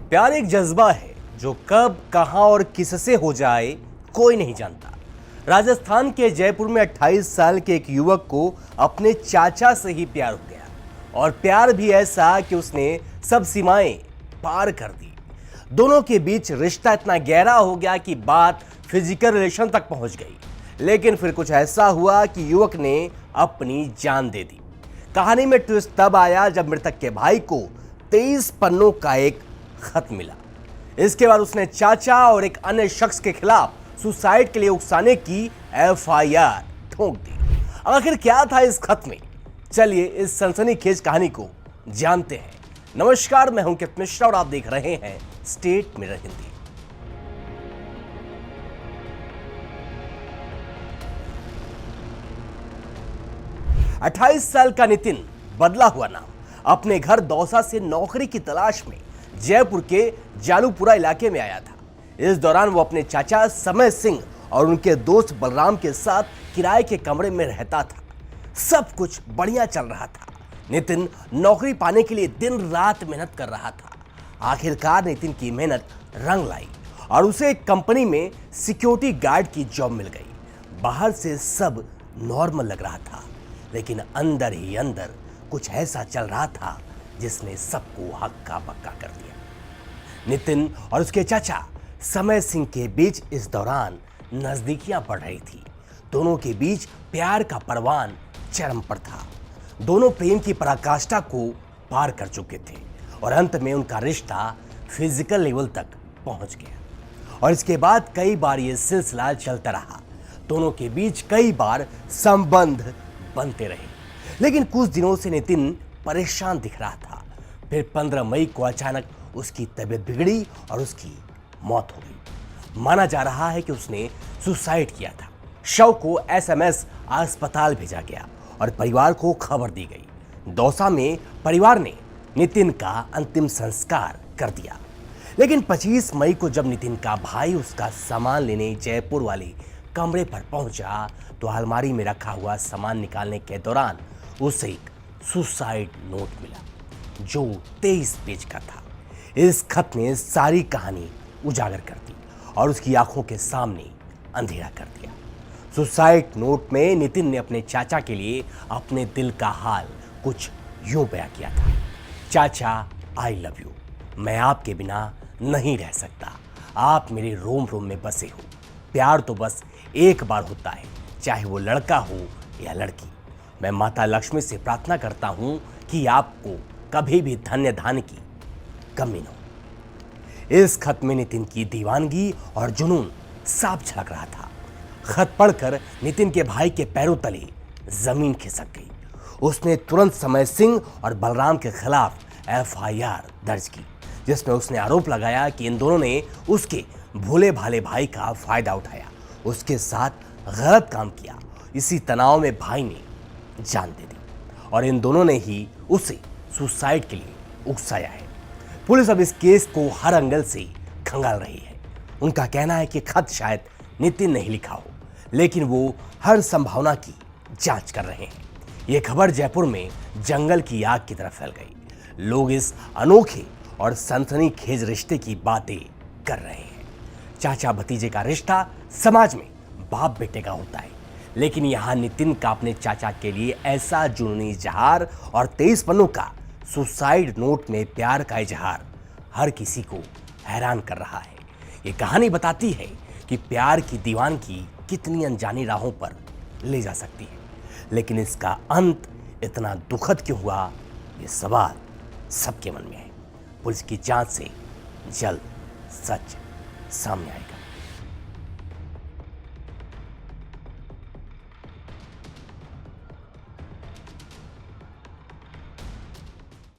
प्यार एक जज्बा है जो कब, कहां और किससे हो जाए कोई नहीं जानता। राजस्थान के जयपुर में 28 साल के एक युवक को अपने चाचा से ही प्यार हो गया और प्यार भी ऐसा कि उसने सब सीमाएं पार कर दी। दोनों के बीच रिश्ता इतना गहरा हो गया कि बात फिजिकल रिलेशन तक पहुंच गई। लेकिन फिर कुछ ऐसा हुआ कि युवक ने अपनी जान दे दी। कहानी में ट्विस्ट तब आया जब मृतक के भाई को 23 पन्नों का एक खत मिला। इसके बाद उसने चाचा और एक अन्य शख्स के खिलाफ सुसाइड के लिए उकसाने की एफआईआर ठोक दी। आखिर क्या था इस खत में? चलिए इस सनसनीखेज कहानी को जानते हैं। नमस्कार, मैं हूं अंकित मिश्रा और आप देख रहे हैं स्टेट मिरर हिंदी। अट्ठाईस साल का नितिन, बदला हुआ नाम, अपने घर दौसा से नौकरी की तलाश में जयपुर के जालूपुरा इलाके में आया था। इस दौरान वो अपने चाचा समय सिंह और उनके दोस्त बलराम के साथ किराए के कमरे में रहता था। सब कुछ बढ़िया चल रहा था। नितिन नौकरी पाने के लिए दिन रात मेहनत कर रहा था। आखिरकार नितिन की मेहनत रंग लाई और उसे एक कंपनी में सिक्योरिटी गार्ड की जॉब मिल गई। बाहर से सब नॉर्मल लग रहा था, लेकिन अंदर ही अंदर कुछ ऐसा चल रहा था जिसने सबको हक्का बक्का कर दिया। नितिन और उसके चाचा समय सिंह के बीच इस दौरान नजदीकियां बढ़ रही थी। दोनों के बीच प्यार का परवान चरम पर था। दोनों प्रेम की पराकाष्ठा को पार कर चुके थे और अंत में उनका रिश्ता फिजिकल लेवल तक पहुंच गया। और इसके बाद कई बार यह सिलसिला चलता रहा। दोनों के बीच कई बार संबंध बनते रहे, लेकिन कुछ दिनों से नितिन परेशान दिख रहा था। फिर 15 मई को अचानक उसकी तबीयत बिगड़ी और उसकी मौत हो गई। माना जा रहा है कि उसने सुसाइड किया था। शव को एसएमएस अस्पताल भेजा गया और परिवार को खबर दी गई। दौसा में परिवार ने नितिन का अंतिम संस्कार कर दिया। लेकिन 25 मई को जब नितिन का भाई उसका सामान लेने जयपुर वाले कमरे पर पहुंचा तो अलमारी में रखा हुआ सामान निकालने के दौरान उसे एक सुसाइड नोट मिला जो 23 पेज का था। इस खत ने सारी कहानी उजागर कर दी और उसकी आंखों के सामने अंधेरा कर दिया। सुसाइड नोट में नितिन ने अपने चाचा के लिए अपने दिल का हाल कुछ यूं बयां किया था। चाचा, आई लव यू। मैं आपके बिना नहीं रह सकता। आप मेरे रोम रोम में बसे हो। प्यार तो बस एक बार होता है, चाहे वो लड़का हो या लड़की। मैं माता लक्ष्मी से प्रार्थना करता हूं कि आपको कभी भी धन्य धान्य की कमी न हो। इस खत में नितिन की दीवानगी और जुनून साफ झलक रहा था। खत पढ़कर नितिन के भाई के पैरों तले जमीन खिसक गई। उसने तुरंत समय सिंह और बलराम के खिलाफ एफआईआर दर्ज की, जिसमें उसने आरोप लगाया कि इन दोनों ने उसके भोले भाले भाई का फायदा उठाया, उसके साथ गलत काम किया। इसी तनाव में भाई ने जान दे दी और इन दोनों ने ही उसे सुसाइड के लिए उकसाया है। पुलिस अब इस केस को हर एंगल से खंगाल रही है। उनका कहना है कि खत शायद नितिन ने ही लिखा हो, लेकिन वो हर संभावना की जांच कर रहे हैं। यह खबर जयपुर में जंगल की आग की तरह फैल गई। लोग इस अनोखे और सनसनीखेज रिश्ते की बातें कर रहे हैं। चाचा भतीजे का रिश्ता समाज में बाप बेटे का होता है, लेकिन यहां नितिन का अपने चाचा के लिए ऐसा जुनूनी इजहार और 23 पन्नों का सुसाइड नोट में प्यार का इजहार हर किसी को हैरान कर रहा है। ये कहानी बताती है कि प्यार की दीवानगी कितनी अनजानी राहों पर ले जा सकती है, लेकिन इसका अंत इतना दुखद क्यों हुआ, ये सवाल सबके मन में है। पुलिस की जांच से जल्द सच सामने आएगा।